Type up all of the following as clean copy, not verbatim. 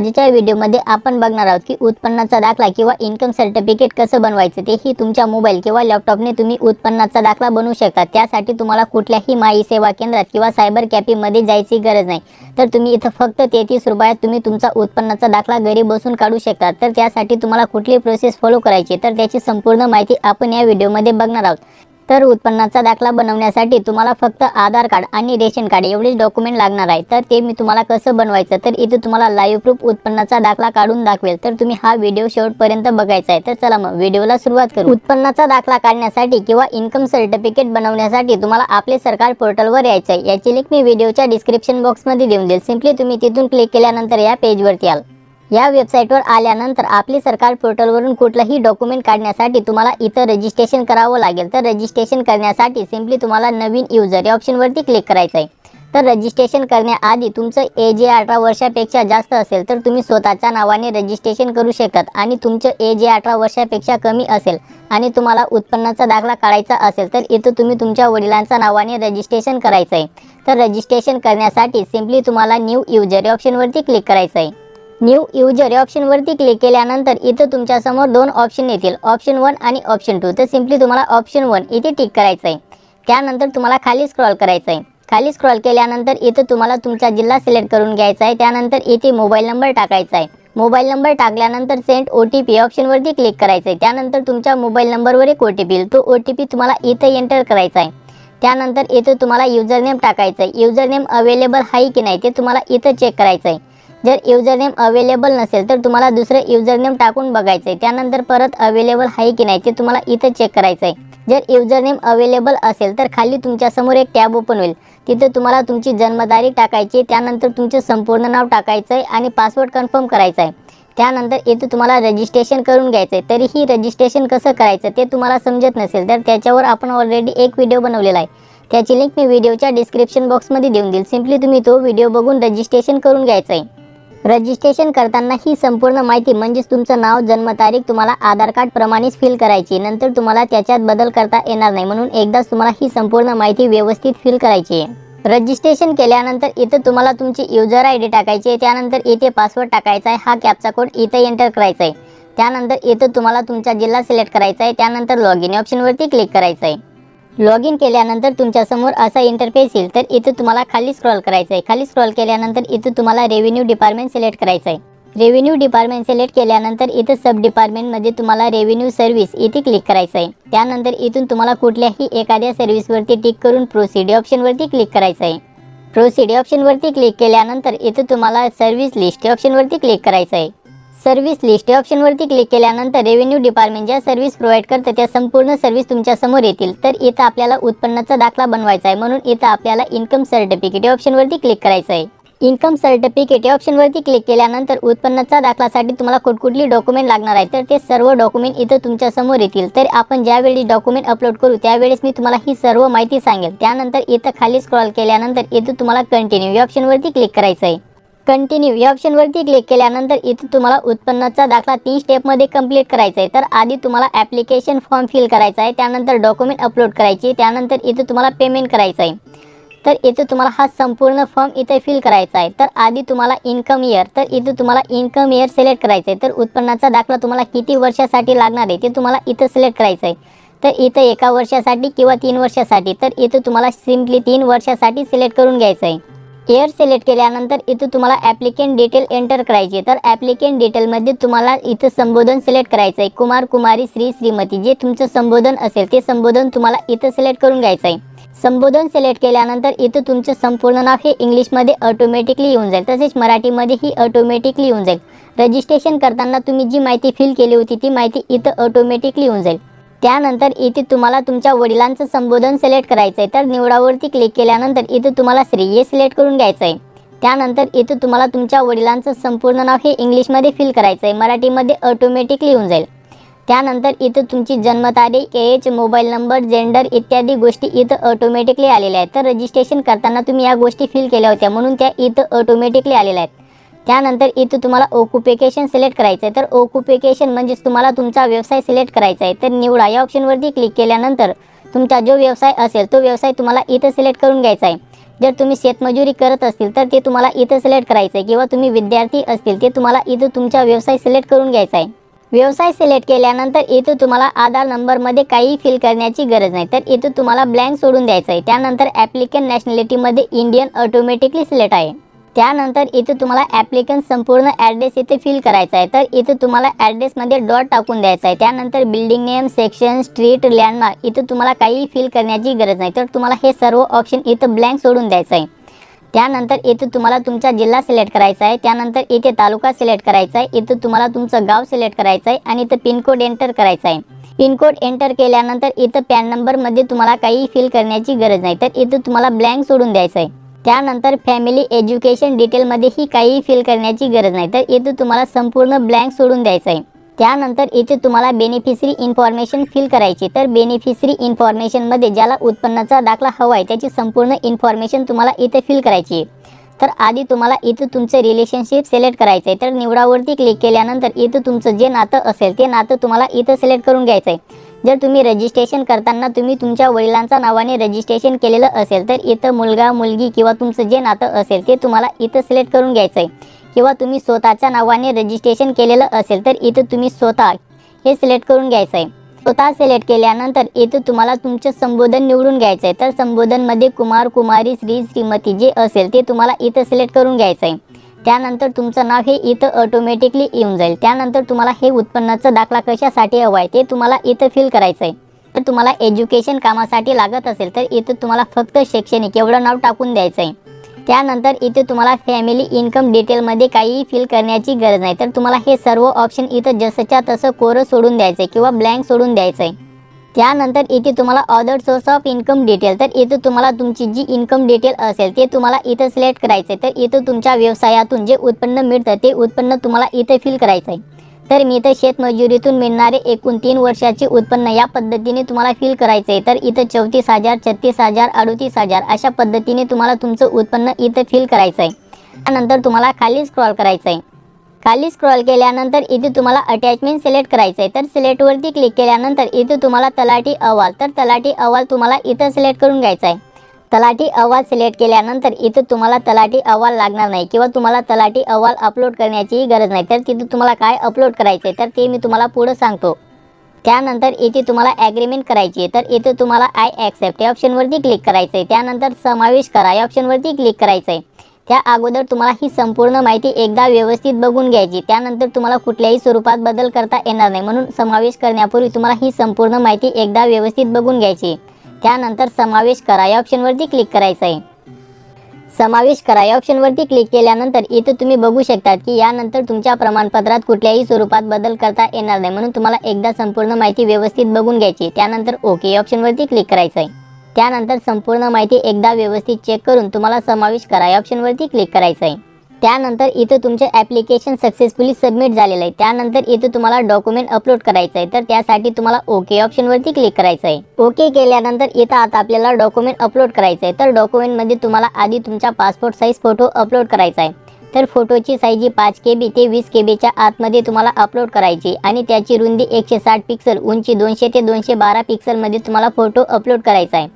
आजच्या व्हिडिओमध्ये आपण बघणार आहोत की उत्पन्नाचा दाखला किंवा इन्कम सर्टिफिकेट कसं बनवायचं तेही तुमच्या मोबाईल किंवा लॅपटॉपने तुम्ही उत्पन्नाचा दाखला बनवू शकता। त्यासाठी तुम्हाला कुठल्याही माई सेवा केंद्रात किंवा सायबर कॅफेमध्ये जायची गरज नाही। तर तुम्ही इथं फक्त 33 रुपयात तुम्ही तुमचा उत्पन्नाचा दाखला घरी बसून काढू शकता। तर त्यासाठी तुम्हाला कुठली प्रोसेस फॉलो करायची तर त्याची संपूर्ण माहिती आपण या व्हिडिओमध्ये बघणार आहोत। तर उत्पन्नाचा दाखला बनवण्यासाठी तुम्हाला फक्त आधार कार्ड आणि रेशन कार्ड एवढेच डॉक्युमेंट लागणार आहे। तर ते मी तुम्हाला कसं बनवायचं तर इथे तुम्हाला लाईव्ह प्रूफ उत्पन्नाचा दाखला काढून दाखवेल। तर तुम्ही हा व्हिडिओ शेवटपर्यंत बघायचा आहे। तर चला मग व्हिडिओला सुरुवात करू। उत्पन्नाचा दाखला काढण्यासाठी किंवा इन्कम सर्टिफिकेट बनवण्यासाठी तुम्हाला आपले सरकार पोर्टलवर यायचं आहे। याची लिंक मी व्हिडिओच्या डिस्क्रिप्शन बॉक्समध्ये देऊन देईल। सिंपली तुम्ही तिथून क्लिक केल्यानंतर या पेजवरती याल। या वेबसाईटवर आल्यानंतर आपली सरकार पोर्टलवरून कुठलाही डॉक्युमेंट काढण्यासाठी तुम्हाला इथं रजिस्ट्रेशन करावं लागेल। तर रजिस्ट्रेशन करण्यासाठी सिंपली तुम्हाला नवीन यूजर या ऑप्शनवरती क्लिक करायचं आहे। तर रजिस्ट्रेशन करण्याआधी तुमचं एज 18 वर्षापेक्षा जास्त असेल तर तुम्ही स्वतःच्या नावाने रजिस्ट्रेशन करू शकतात आणि तुमचं एज 18 वर्षापेक्षा कमी असेल आणि तुम्हाला उत्पन्नाचा दाखला काढायचा असेल तर इथं तुम्ही तुमच्या वडिलांच्या नावाने रजिस्ट्रेशन करायचं आहे। तर रजिस्ट्रेशन करण्यासाठी सिंपली तुम्हाला न्यू यूजर या ऑप्शनवरती क्लिक करायचं आहे। न्यू यूजर या ऑप्शनवरती क्लिक केल्यानंतर इथं तुमच्या समोर दोन ऑप्शन येतील, ऑप्शन 1 आणि ऑप्शन 2। तर सिंपली तुम्हाला ऑप्शन 1 इथे टिक करायचं आहे। त्यानंतर तुम्हाला खाली स्क्रॉल करायचं आहे। खाली स्क्रॉल केल्यानंतर इथं तुम्हाला तुमचा जिल्हा सिलेक्ट करून घ्यायचा आहे। त्यानंतर इथे मोबाईल नंबर टाकायचा आहे। मोबाईल नंबर टाकल्यानंतर सेंड OTP या ऑप्शनवरती क्लिक करायचं आहे। त्यानंतर तुमच्या मोबाईल नंबरवर एक OTP येईल, तो OTP तुम्हाला इथं एंटर करायचा आहे। त्यानंतर इथं तुम्हाला युजर नेम टाकायचं आहे। युजर नेम अवेलेबल आहे की नाही ते तुम्हाला इथं चेक करायचं आहे। जर युजर नेम अवेलेबल नसेल तर तुम्हाला दुसरे युजर नेम टाकून बघायचं आहे। त्यानंतर परत अवेलेबल आहे की नाही ते तुम्हाला इथं चेक करायचं आहे। जर युजर नेम अवेलेबल असेल तर खाली तुमच्या समोर एक टॅब ओपन होईल, तिथे तुम्हाला तुमची जन्मतारीख टाकायची, त्यानंतर तुमचे संपूर्ण नाव टाकायचं आहे आणि पासवर्ड कन्फर्म करायचा आहे। त्यानंतर इथे तुम्हाला रजिस्ट्रेशन करून घ्यायचं आहे। तरीही रजिस्ट्रेशन कसं करायचं ते तुम्हाला समजत नसेल तर त्याच्यावर आपण ऑलरेडी एक व्हिडिओ बनवलेला आहे, त्याची लिंक मी व्हिडिओच्या डिस्क्रिप्शन बॉक्समध्ये देऊन देईल। सिंपली तुम्ही तो व्हिडिओ बघून रजिस्ट्रेशन करून घ्यायचं आहे। रजिस्ट्रेशन करताना ही संपूर्ण माहिती म्हणजेच तुमचं नाव, जन्मतारीख तुम्हाला आधार कार्ड प्रमाणेच फिल करायची। नंतर तुम्हाला त्याच्यात बदल करता येणार नाही, म्हणून एकदाच तुम्हाला ही संपूर्ण माहिती व्यवस्थित फिल करायची आहे। रजिस्ट्रेशन केल्यानंतर इथं तुम्हाला तुमची यूजर ID टाकायची आहे। त्यानंतर इथे पासवर्ड टाकायचा आहे, हा कॅप्चा कोड इथं एंटर करायचा आहे। त्यानंतर इथं तुम्हाला तुमचा जिल्हा सिलेक्ट करायचा आहे। त्यानंतर लॉगिन या ऑप्शनवरती क्लिक करायचं आहे। लॉगिन केल्यानंतर तुमच्या समोर असा इंटरफेस येईल। तर इथे तुम्हाला खाली स्क्रॉल करायचं आहे। खाली स्क्रॉल केल्यानंतर इथे तुम्हाला रेव्हेन्यू डिपार्टमेंट सिलेक्ट करायचं आहे। रेव्हेन्यू डिपार्टमेंट सिलेक्ट केल्यानंतर इथे सब डिपार्टमेंटमध्ये तुम्हाला रेव्हेन्यू सर्व्हिस इथे क्लिक करायचं आहे। त्यानंतर इथून तुम्हाला कुठल्याही एखाद्या सर्व्हिसवरती टिक करून प्रोसीड या ऑप्शनवरती क्लिक करायचं आहे। प्रोसीड या ऑप्शनवरती क्लिक केल्यानंतर इथे तुम्हाला सर्व्हिस लिस्ट या ऑप्शनवरती क्लिक करायचं आहे। सर्व्हिस लिस्ट या ऑप्शनवरती क्लिक केल्यानंतर रेव्हेन्यू डिपार्टमेंट ज्या सर्व्हिस प्रोव्हाइड करते त्या संपूर्ण सर्व्हिस तुमच्या समोर येतील। तर इथं आपल्याला उत्पन्नाचा दाखला बनवायचा आहे, म्हणून इथं आपल्याला इन्कम सर्टिफिकेट या ऑप्शनवरती क्लिक करायचं आहे। इन्कम सर्टिफिकेट या ऑप्शनवरती क्लिक केल्यानंतर उत्पन्नाचा दाखलासाठी तुम्हाला कुठली डॉक्युमेंट लागणार आहे तर ते सर्व डॉक्युमेंट इथं तुमच्या समोर येतील। तर आपण ज्यावेळी डॉक्युमेंट अपलोड करू त्यावेळेस मी तुम्हाला ही सर्व माहिती सांगेल। त्यानंतर इथं खाली स्क्रॉल केल्यानंतर इथं तुम्हाला कंटिन्यू या ऑप्शनवरती क्लिक करायचं आहे। कंटिन्यू या ऑप्शनवरती क्लिक केल्यानंतर इथे तुम्हाला उत्पन्नाचा दाखला 3 स्टेपमध्ये कंप्लीट करायचा आहे। तर आधी तुम्हाला ॲप्लिकेशन फॉर्म फिल करायचा आहे, त्यानंतर डॉक्युमेंट अपलोड करायची, त्यानंतर इथे तुम्हाला पेमेंट करायचं आहे। तर इथे तुम्हाला हा संपूर्ण फॉर्म इथे फिल करायचा आहे। तर आधी तुम्हाला इन्कम इयर, तर इथे तुम्हाला इन्कम इयर सिलेक्ट करायचं आहे। तर उत्पन्नाचा दाखला तुम्हाला किती वर्षासाठी लागणार आहे ते तुम्हाला इथं सिलेक्ट करायचं आहे। तर इथं 1 वर्षासाठी किंवा 3 वर्षासाठी, तर इथे तुम्हाला सिम्पली 3 वर्षासाठी सिलेक्ट करून घ्यायचं आहे। एअर सिलेक्ट केल्यानंतर इथं तुम्हाला ॲप्लिकेंट डिटेल एंटर करायची। तर ॲप्लिकेंट डिटेलमध्ये तुम्हाला इथं संबोधन सिलेक्ट करायचं आहे, कुमार, कुमारी, श्री, श्रीमती, जे तुमचं संबोधन असेल ते संबोधन तुम्हाला इथं सिलेक्ट करून घ्यायचं आहे। संबोधन सिलेक्ट केल्यानंतर इथं तुमचं संपूर्ण नाव हे इंग्लिशमध्ये ऑटोमॅटिकली येऊन जाईल, तसेच मराठीमध्येही ऑटोमॅटिकली येऊन जाईल। रजिस्ट्रेशन करताना तुम्ही जी माहिती फिल केली होती ती माहिती इथं ऑटोमॅटिकली येऊन जाईल। त्यानंतर इथे तुम्हाला तुमच्या वडिलांचं संबोधन सिलेक्ट करायचं आहे। तर निवडावरती क्लिक केल्यानंतर इथे तुम्हाला श्री हे सिलेक्ट करून घ्यायचं आहे। त्यानंतर इथे तुम्हाला तुमच्या वडिलांचं संपूर्ण नाव हे इंग्लिशमध्ये फिल करायचं आहे, मराठीमध्ये ऑटोमॅटिकली येऊन जाईल। त्यानंतर इथे तुमची जन्मतारीख, एज, मोबाईल नंबर, जेंडर इत्यादी गोष्टी इथं ऑटोमॅटिकली आलेल्या आहेत। तर रजिस्ट्रेशन करताना तुम्ही या गोष्टी फिल केल्या होत्या म्हणून त्या इथं ऑटोमॅटिकली आलेल्या आहेत। त्यानंतर इथे तुम्हाला ऑक्युपेशन सिलेक्ट करायचं आहे। तर ऑक्युपेशन म्हणजेच तुम्हाला तुमचा व्यवसाय सिलेक्ट करायचा आहे। तर निवडा या ऑप्शनवरती क्लिक केल्यानंतर तुमचा जो व्यवसाय असेल तो व्यवसाय तुम्हाला इथं सिलेक्ट करून घ्यायचा आहे. जर तुम्ही शेतमजुरी करत असतील तर ते तुम्हाला इथं सिलेक्ट करायचं आहे, किंवा तुम्ही विद्यार्थी असतील ते तुम्हाला इथं तुमचा व्यवसाय सिलेक्ट करून घ्यायचा आहे. व्यवसाय सिलेक्ट केल्यानंतर इथं तुम्हाला आधार नंबरमध्ये काही फिल करण्याची गरज नाही, तर इथं तुम्हाला ब्लँक सोडून द्यायचं आहे. त्यानंतर ॲप्लिकंट नॅशनॅलिटीमध्ये इंडियन ऑटोमॅटिकली सिलेक्ट आहे. त्यानंतर इथं तुम्हाला ॲप्लिकंट संपूर्ण ॲड्रेस इथे फिल करायचा आहे, तर इथं तुम्हाला ॲड्रेसमध्ये डॉट टाकून द्यायचा आहे. त्यानंतर building name, section, street, landmark इथं तुम्हाला काही फिल करण्याची गरज नाही, तर तुम्हाला हे सर्व ऑप्शन इथं ब्लँक सोडून द्यायचं आहे. त्यानंतर इथं तुम्हाला तुमचा जिल्हा सिलेक्ट करायचा आहे. त्यानंतर इथे तालुका सिलेक्ट करायचा आहे. इथं तुम्हाला तुमचं गाव सिलेक्ट करायचं आहे आणि इथं पिनकोड एंटर करायचा आहे. पिनकोड एंटर केल्यानंतर इथं पॅन नंबरमध्ये तुम्हाला काही फिल करण्याची गरज नाही, तर इथं तुम्हाला ब्लँक सोडून द्यायचं आहे. त्यानंतर फॅमिली एज्युकेशन डिटेलमध्येही काही फिल करण्याची गरज नाही, तर इथं तुम्हाला संपूर्ण ब्लँक सोडून द्यायचं आहे. त्यानंतर इथे तुम्हाला बेनिफिशरी इन्फॉर्मेशन फिल करायची, तर बेनिफिशरी इन्फॉर्मेशनमध्ये ज्याला उत्पन्नाचा दाखला हवा आहे त्याची संपूर्ण इन्फॉर्मेशन तुम्हाला इथे फिल करायची आहे. तर आधी तुम्हाला इथं तुमचं रिलेशनशिप सिलेक्ट करायचं आहे. तर निवडावरती क्लिक केल्यानंतर इथं तुमचं जे नातं असेल ते नातं तुम्हाला इथं सिलेक्ट करून घ्यायचं आहे. जर तुम्ही रजिस्ट्रेशन करताना तुम्ही तुमच्या वडिलांच्या नावाने रजिस्ट्रेशन केलेलं असेल तर इथं मुलगा, मुलगी किंवा तुमचं जे नातं असेल ते तुम्हाला इथं सिलेक्ट करून घ्यायचं आहे. किंवा तुम्ही स्वतःच्या नावाने रजिस्ट्रेशन केलेलं असेल तर इथं तुम्ही स्वतः हे सिलेक्ट करून घ्यायचं आहे. स्वतः सिलेक्ट केल्यानंतर इथं तुम्हाला तुमचं संबोधन निवडून घ्यायचं आहे. तर संबोधनमध्ये कुमार, कुमारी, श्री, श्रीमती जे असेल ते तुम्हाला इथं सिलेक्ट करून घ्यायचं आहे. त्यानंतर तुमचं नाव हे इथं ऑटोमॅटिकली येऊन जाईल. त्यानंतर तुम्हाला हे उत्पन्नाचा दाखला कशासाठी हवा आहे ते तुम्हाला इथं फिल करायचं आहे. तर तुम्हाला एज्युकेशन कामासाठी लागत असेल तर इथं तुम्हाला फक्त शैक्षणिक एवढं नाव टाकून द्यायचं आहे. त्यानंतर इथे तुम्हाला फॅमिली इन्कम डिटेलमध्ये काहीही फिल करण्याची गरज नाही, तर तुम्हाला हे सर्व ऑप्शन इथं जसंच्या तसं कोरं सोडून द्यायचं आहे किंवा ब्लँक सोडून द्यायचं आहे. त्यानंतर इथे तुम्हाला other source of income detail, तर इथं तुम्हाला तुमची जी इन्कम डिटेल असेल ते तुम्हाला इथं सिलेक्ट करायचं आहे. तर इथं तुमच्या व्यवसायातून जे उत्पन्न मिळतं ते उत्पन्न तुम्हाला इथं फिल करायचं आहे. तर मी इथं शेतमजुरीतून मिळणारे एकूण 3 वर्षाचे उत्पन्न या पद्धतीने तुम्हाला फिल करायचं आहे. तर इथं 34,000, 36,000, 38,000 अशा पद्धतीने तुम्हाला तुमचं उत्पन्न इथं फिल करायचं आहे. त्यानंतर तुम्हाला खाली स्क्रॉल करायचं आहे. खाली स्क्रॉल केल्यानंतर इथे तुम्हाला अटॅचमेंट सिलेक्ट करायचं आहे. तर सिलेक्टवरती क्लिक केल्यानंतर इथे तुम्हाला तलाठी अहवाल, तर तलाठी अहवाल तुम्हाला इथं सिलेक्ट करून घ्यायचा आहे. तलाठी अहवाल सिलेक्ट केल्यानंतर इथं तुम्हाला तलाठी अहवाल लागणार नाही किंवा तुम्हाला तलाठी अहवाल अपलोड करण्याचीही गरज नाही. तर तिथं तुम्हाला काय अपलोड करायचं आहे तर ते मी तुम्हाला पुढं सांगतो. त्यानंतर इथे तुम्हाला ॲग्रीमेंट करायची आहे. तर इथे तुम्हाला आय ॲक्सेप्ट या ऑप्शनवरती क्लिक करायचं आहे. त्यानंतर समावेश करा या ऑप्शनवरती क्लिक करायचं आहे. त्या अगोदर तुम्हाला ही संपूर्ण माहिती एकदा व्यवस्थित बघून घ्यायची. त्यानंतर तुम्हाला कुठल्याही स्वरूपात बदल करता येणार नाही, म्हणून समावेश करण्यापूर्वी तुम्हाला ही संपूर्ण माहिती एकदा व्यवस्थित बघून घ्यायची. त्यानंतर समावेश करा या ऑप्शनवरती क्लिक करायचं आहे. समावेश करा या ऑप्शनवरती क्लिक केल्यानंतर इथं तुम्ही बघू शकतात की यानंतर तुमच्या प्रमाणपत्रात कुठल्याही स्वरूपात बदल करता येणार नाही, म्हणून तुम्हाला एकदा संपूर्ण माहिती व्यवस्थित बघून घ्यायची. त्यानंतर ओके या ऑप्शनवरती क्लिक करायचं आहे. त्यानंतर संपूर्ण माहिती एकदा व्यवस्थित चेक करून तुम्हाला समावेश करा या ऑप्शनवरती क्लिक करायचं आहे. त्यानंतर इथं तुमचे ॲप्लिकेशन सक्सेसफुली सबमिट झालेलं आहे. त्यानंतर इथं तुम्हाला डॉक्युमेंट अपलोड करायचं आहे. तर त्यासाठी तुम्हाला ओके ऑप्शनवरती क्लिक करायचं आहे. ओके केल्यानंतर इथं आता आपल्याला डॉक्युमेंट अपलोड करायचं आहे. तर डॉक्युमेंटमध्ये तुम्हाला आधी तुमचा पासपोर्ट साईज फोटो अपलोड करायचा आहे. तर फोटोची साईज 5 KB ते 20 KBच्या आतमध्ये तुम्हाला अपलोड करायची आणि त्याची रुंदी 160 पिक्सल, उंची 200 ते 212 पिक्सलमध्ये तुम्हाला फोटो अपलोड करायचा आहे.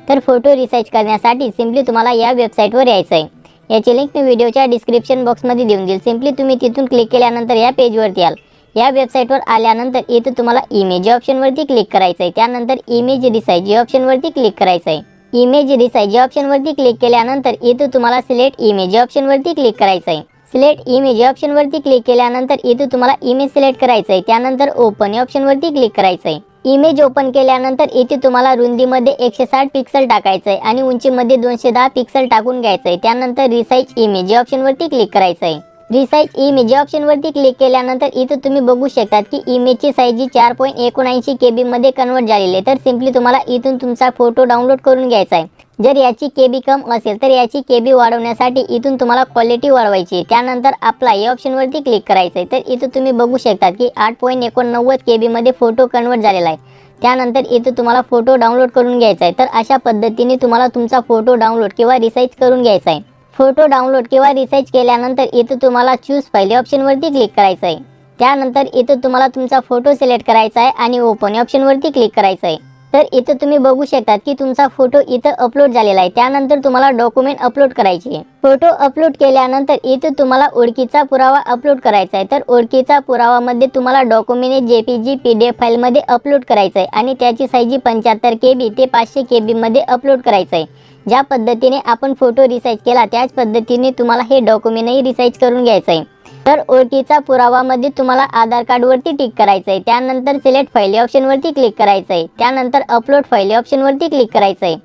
तर फोटो रिसर्च करण्यासाठी सिम्पली तुम्हाला या वेबसाईटवर यायचं आहे. याची लिंक मी व्हिडिओच्या डिस्क्रिप्शन बॉक्समध्ये देऊन देईल. सिम्पली तुम्ही तिथून क्लिक केल्यानंतर या पेजवरती याल. या वेबसाईटवर आल्यानंतर इथं तुम्हाला इमेज या ऑप्शनवरती क्लिक करायचं आहे. त्यानंतर इमेज रिसाइज या ऑप्शनवरती क्लिक करायचं आहे. इमेज रिसाइज या ऑप्शनवरती क्लिक केल्यानंतर इथं तुम्हाला सिलेक्ट इमेज या ऑप्शनवरती क्लिक करायचं आहे. सिलेक्ट इमेज या ऑप्शनवरती क्लिक केल्यानंतर इथं तुम्हाला इमेज सिलेक्ट करायचं आहे. त्यानंतर ओपन या ऑप्शनवरती क्लिक करायचं आहे. इमेज ओपन केल्यानंतर इथे तुम्हाला रुंदीमध्ये 160 पिक्सल टाकायचं आहे आणि उंचीमध्ये 210 पिक्सल टाकून घ्यायचं आहे. त्यानंतर रिसाइज इमेज या ऑप्शनवरती क्लिक करायचं आहे. रिसाइज इमेज या ऑप्शनवरती क्लिक केल्यानंतर इथं तुम्ही बघू शकतात की इमेजची साईज 4.79 KB मध्ये कन्वर्ट झालेली आहे. तर सिम्पली तुम्हाला इथून तुमचा फोटो डाउनलोड करून घ्यायचा आहे. जर याची KB कम असेल तर याची KB वाढवण्यासाठी इथून तुम्हाला क्वालिटी वाढवायची. त्यानंतर अप्लाय या ऑप्शनवरती क्लिक करायचं आहे. तर इथं तुम्ही बघू शकतात की 8.89 KB मध्ये फोटो कन्वर्ट झालेला आहे. त्यानंतर इथं तुम्हाला फोटो डाउनलोड करून घ्यायचा आहे. तर अशा पद्धतीने तुम्हाला तुमचा फोटो डाउनलोड किंवा रिसाइज करून घ्यायचा आहे. फोटो डाउनलोड किंवा रिसाइज केल्यानंतर इथं तुम्हाला चूज फाईल या ऑप्शनवरती क्लिक करायचं आहे. त्यानंतर इथं तुम्हाला तुमचा फोटो सिलेक्ट करायचा आहे आणि ओपन या ऑप्शनवरती क्लिक करायचं आहे. तर इथं तुम्ही बघू शकतात की तुमचा फोटो इथं अपलोड झालेला आहे। त्यानंतर तुम्हाला डॉक्युमेंट अपलोड करायची आहे। फोटो अपलोड केल्यानंतर इथं तुम्हाला ओळखीचा पुरावा अपलोड करायचा आहे। तर ओळखीचा पुरावामध्ये तुम्हाला डॉक्युमेंट JPG PDF फाईलमध्ये अपलोड करायचं आहे आणि त्याची साईज 75 KB ते 500 KB मध्ये अपलोड करायचं आहे। ज्या पद्धतीने आपण फोटो रिसाइज केला त्याच पद्धतीने तुम्हाला हे डॉक्युमेंटही रिसाइज करून घ्यायचं आहे। तर ओळखीचा पुरावामध्ये तुम्हाला आधार कार्ड वरती टिक करायचं आहे। त्यानंतर सिलेक्ट फाईल या ऑप्शन वरती क्लिक करायचं आहे। त्यानंतर अपलोड फाईल या ऑप्शन वरती क्लिक करायचं आहे।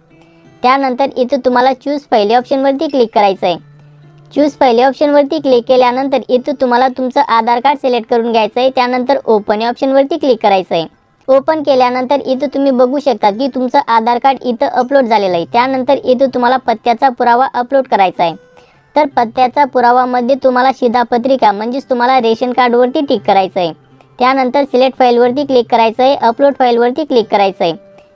त्यानंतर इथं तुम्हाला चूज फाईल या ऑप्शन वरती क्लिक करायचं आहे। चूज फाईल या ऑप्शन वरती क्लिक केल्यानंतर इथं तुम्हाला तुमचं आधार कार्ड सिलेक्ट करून घ्यायचं आहे। त्यानंतर ओपन या ऑप्शन वरती क्लिक करायचं आहे। ओपन केल्यानंतर इथं तुम्ही बघू शकता की तुमचं आधार कार्ड इथं अपलोड झालेलं आहे। त्यानंतर इथं तुम्हाला पत्त्याचा पुरावा अपलोड करायचा आहे। तर पत्त्याचा पुरावामध्ये तुम्हाला शिधापत्रिका म्हणजेच तुम्हाला रेशन कार्ड वरती टिक करायचं आहे। त्यानंतर सिलेक्ट फाईल वरती क्लिक करायचं आहे। अपलोड फाईल वरती क्लिक करायचं आहे।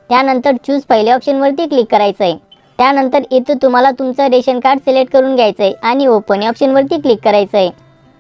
त्यानंतर चूज फाईल या ऑप्शन वरती क्लिक करायचं आहे। त्यानंतर इथं तुम्हाला तुमचं रेशन कार्ड सिलेक्ट करून घ्यायचं आहे आणि ओपन या ऑप्शन वरती क्लिक करायचं आहे।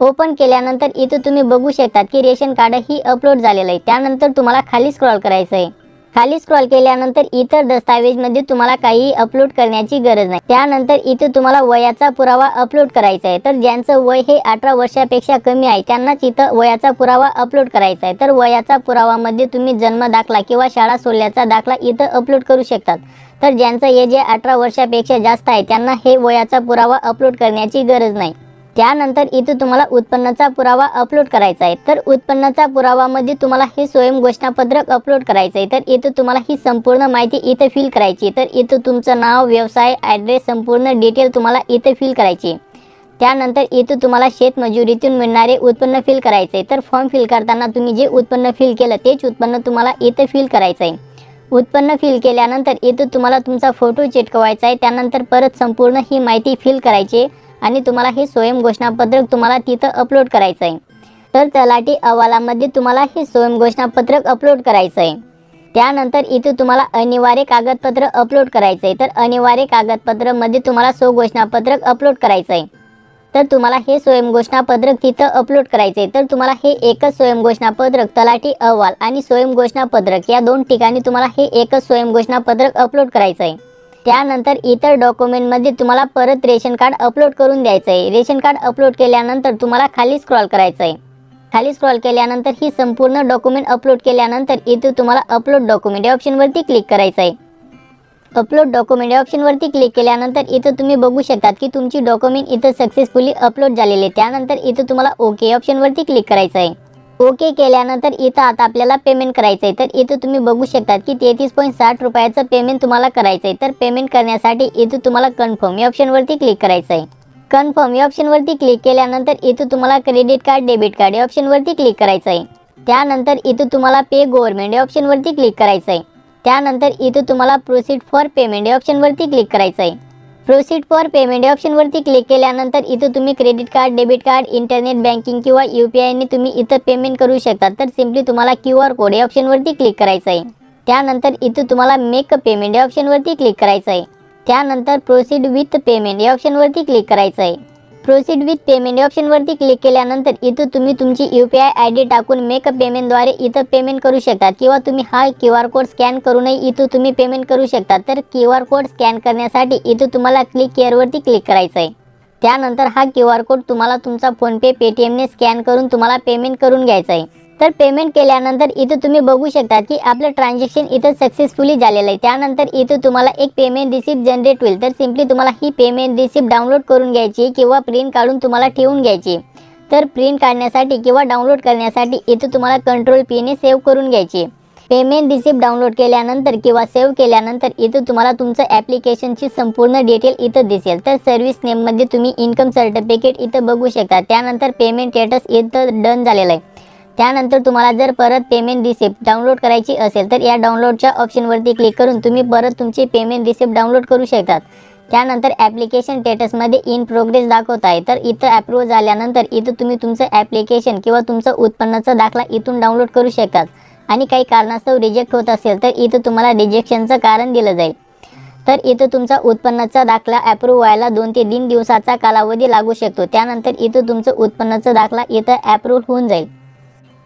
ओपन केल्यानंतर इथं तुम्ही बघू शकतात की रेशन कार्ड ही अपलोड झालेलं आहे। त्यानंतर तुम्हाला खाली स्क्रॉल करायचं आहे। खाली स्क्रॉल केल्यानंतर इतर दस्तावेजमध्ये तुम्हाला काही अपलोड करण्याची गरज नाही। त्यानंतर इथं तुम्हाला वयाचा पुरावा अपलोड करायचा आहे। तर ज्यांचं वय हे 18 वर्षापेक्षा कमी आहे त्यांनाच इथं वयाचा पुरावा अपलोड करायचा आहे। तर वयाचा पुरावामध्ये तुम्ही जन्म दाखला किंवा शाळा सोडल्याचा दाखला इथं अपलोड करू शकतात। तर ज्यांचं एज 18 वर्षापेक्षा जास्त आहे त्यांना हे वयाचा पुरावा अपलोड करण्याची गरज नाही। त्यानंतर इथं तुम्हाला उत्पन्नाचा पुरावा अपलोड करायचा आहे। तर उत्पन्नाचा पुरावामध्ये तुम्हाला हे स्वयं घोषणापत्रक अपलोड करायचं आहे। तर इथं तुम्हाला ही संपूर्ण माहिती इथं फिल करायची। तर इथं तुमचं नाव, व्यवसाय, ॲड्रेस, संपूर्ण डिटेल तुम्हाला इथं फिल करायची। त्यानंतर इथं तुम्हाला शेतमजुरीतून मिळणारे उत्पन्न फिल करायचे आहे। तर फॉर्म फिल करताना तुम्ही जे उत्पन्न फिल केलं तेच उत्पन्न तुम्हाला इथं फिल करायचं आहे। उत्पन्न फिल केल्यानंतर इथं तुम्हाला तुमचा फोटो चिटकवायचा आहे। त्यानंतर परत संपूर्ण ही माहिती फिल करायची आणि तुम्हाला हे स्वयं घोषणापत्रक तुम्हाला तिथं अपलोड करायचं आहे। तर तलाठी अहवालामध्ये तुम्हाला हे स्वयं घोषणापत्रक अपलोड करायचं आहे। त्यानंतर इथं तुम्हाला अनिवार्य कागदपत्र अपलोड करायचं आहे। तर अनिवार्य कागदपत्रामध्ये तुम्हाला स्वघोषणापत्रक अपलोड करायचं आहे। तर तुम्हाला हे स्वयं घोषणापत्रक तिथं अपलोड करायचे आहे। तर तुम्हाला हे एकच स्वयं घोषणापत्रक तलाठी अहवाल आणि स्वयं घोषणापत्रक या दोन ठिकाणी तुम्हाला हे एकच स्वयं घोषणापत्रक अपलोड करायचं आहे। त्यानंतर इतर डॉक्युमेंटमध्ये तुम्हाला परत रेशन कार्ड अपलोड करून द्यायचं आहे। रेशन कार्ड अपलोड केल्यानंतर तुम्हाला खाली स्क्रॉल करायचं आहे। खाली स्क्रॉल केल्यानंतर ही संपूर्ण डॉक्युमेंट अपलोड केल्यानंतर इथे तुम्हाला अपलोड डॉक्युमेंट या ऑप्शनवरती क्लिक करायचं आहे। अपलोड डॉक्युमेंट या ऑप्शनवरती क्लिक केल्यानंतर इथं तुम्ही बघू शकतात की तुमची डॉक्युमेंट इथं सक्सेसफुली अपलोड झालेले आहे। त्यानंतर इथं तुम्हाला ओके ऑप्शनवरती क्लिक करायचं आहे। ओके केल्यानंतर इथं आता आपल्याला पेमेंट करायचं आहे। तर इथं तुम्ही बघू शकतात की 33.60 रुपयाचं पेमेंट तुम्हाला करायचं आहे। तर पेमेंट करण्यासाठी इथं तुम्हाला कन्फर्म या ऑप्शनवरती क्लिक करायचं आहे। कन्फर्म या ऑप्शनवरती क्लिक केल्यानंतर इथं तुम्हाला क्रेडिट कार्ड, डेबिट कार्ड या ऑप्शनवरती क्लिक करायचं आहे। त्यानंतर इथं तुम्हाला पे गव्हर्नमेंट या ऑप्शनवरती क्लिक करायचं आहे। त्यानंतर इथं तुम्हाला प्रोसीड फॉर पेमेंट या ऑप्शनवरती क्लिक करायचं आहे। प्रोसीड फॉर पेमेंट या ऑप्शनवरती क्लिक केल्यानंतर इथं तुम्ही credit card, debit card, internet banking किंवा UPI ने तुम्ही इथं पेमेंट करू शकता। तर सिम्पली तुम्हाला QR कोड या ऑप्शनवरती क्लिक करायचं आहे। त्यानंतर इथं तुम्हाला मेक पेमेंट या ऑप्शनवरती क्लिक करायचं आहे। त्यानंतर प्रोसीड विथ पेमेंट या ऑप्शनवरती क्लिक करायचं आहे। प्रोसीड विथ पेमेंट या ऑप्शनवरती क्लिक केल्यानंतर इथं तुम्ही तुमची UPI ID टाकून मेक पेमेंटद्वारे इथं पेमेंट करू शकता किंवा तुम्ही हा QR कोड स्कॅन करूनही इथं तुम्ही पेमेंट करू शकता। तर QR कोड स्कॅन करण्यासाठी इथं तुम्हाला क्लिक हिअरवरती क्लिक करायचं आहे। त्यानंतर हा QR कोड तुम्हाला तुमचा फोनपे, पेटीएमने स्कॅन करून तुम्हाला पेमेंट करून घ्यायचं आहे। तर पेमेंट केल्यानंतर इथं तुम्ही बघू शकता की आपलं ट्रान्झॅक्शन इथं सक्सेसफुली झालेलं आहे। त्यानंतर इथं तुम्हाला एक पेमेंट रिसिप्ट जनरेट होईल। तर सिम्पली तुम्हाला ही पेमेंट रिसिप्ट डाउनलोड करून घ्यायची किंवा प्रिंट काढून तुम्हाला ठेवून घ्यायची। तर प्रिंट काढण्यासाठी किंवा डाउनलोड करण्यासाठी इथं तुम्हाला कंट्रोल P ने सेव्ह करून घ्यायची। पेमेंट रिसिप्ट डाउनलोड केल्यानंतर किंवा सेव्ह केल्यानंतर इथं तुम्हाला तुमचं ॲप्लिकेशनची संपूर्ण डिटेल इथं दिसेल। तर सर्व्हिस नेममध्ये तुम्ही इन्कम सर्टिफिकेट इथं बघू शकता। त्यानंतर पेमेंट स्टेटस इथं डन झालेलं आहे। त्यानंतर तुम्हाला जर परत पेमेंट रिसिप्ट डाउनलोड करायची असेल तर या डाउनलोडच्या ऑप्शनवरती क्लिक करून तुम्ही परत तुमची पेमेंट रिसिप्ट डाउनलोड करू शकतात। त्यानंतर ॲप्लिकेशन स्टेटसमध्ये इन प्रोग्रेस दाखवत आहे। तर इथं अप्रूव्ह झाल्यानंतर इथं तुम्ही तुमचं ॲप्लिकेशन किंवा तुमचं उत्पन्नाचा दाखला इथून डाउनलोड करू शकतात आणि काही कारणास्तव रिजेक्ट होत असेल तर इथं तुम्हाला रिजेक्शनचं कारण दिलं जाईल। तर इथं तुमचा उत्पन्नाचा दाखला अप्रूव्ह व्हायला 2 ते 3 दिवसाचा कालावधी लागू शकतो। त्यानंतर इथं तुमचं उत्पन्नाचा दाखला इथं अप्रूव्ह होऊन जाईल।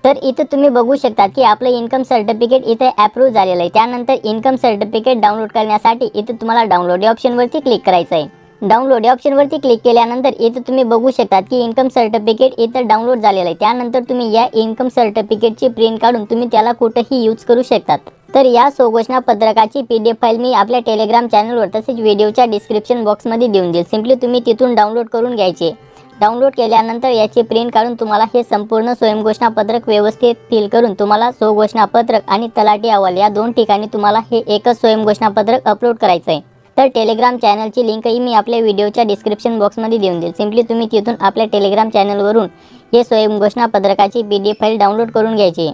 तर इथं तुम्ही बघू शकता की आपलं इन्कम सर्टिफिकेट इथे अप्रूव्ह झालेलं आहे। त्यानंतर इन्कम सर्टिफिकेट डाउनलोड करण्यासाठी इथे तुम्हाला डाउनलोड या ऑप्शनवरती क्लिक करायचं आहे। डाउनलोड या ऑप्शनवरती क्लिक केल्यानंतर इथे तुम्ही बघू शकता की इन्कम सर्टिफिकेट इथं डाउनलोड झालेलं आहे। त्यानंतर तुम्ही या इन्कम सर्टिफिकेटची प्रिंट काढून तुम्ही त्याला कुठेही यूज करू शकतात। तर या स्वघोषणा पत्रकाची PDF फाईल मी आपल्या टेलिग्राम चॅनलवर तसेच व्हिडिओच्या डिस्क्रिप्शन बॉक्समध्ये देऊन देईल। सिम्पली तुम्ही तिथून डाउनलोड करून घ्यायचे। डाउनलोड केल्यानंतर याची प्रिंट काढून तुम्हाला हे संपूर्ण स्वयंघोषणा पत्रक व्यवस्थित फिल करून तुम्हाला स्वघोषणा पत्रक आणि तलाठी अहवाल या 2 ठिकाणी तुम्हाला हे एकच स्वयंघोषणा पत्रक अपलोड करायचं आहे। तर टेलिग्राम चॅनलची लिंकही मी आपल्या व्हिडिओच्या डिस्क्रिप्शन बॉक्समध्ये देऊन देईल। सिम्पली तुम्ही तिथून आपल्या टेलिग्राम चॅनलवरून हे स्वयंघोषणा पत्रकाची PDF फाईल डाउनलोड करून घ्यायची।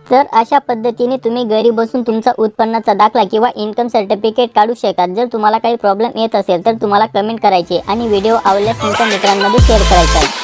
तर अशा पद्धतीने तुम्ही घरी बसून तुमचा उत्पन्नाचा दाखला किंवा इन्कम सर्टिफिकेट काढू शकता। जर तुम्हाला काही प्रॉब्लेम येत असेल तर तुम्हाला कमेंट करायचे आणि व्हिडिओ आवडल्यास तुमच्या मित्रांमध्ये शेअर करायचा आहे।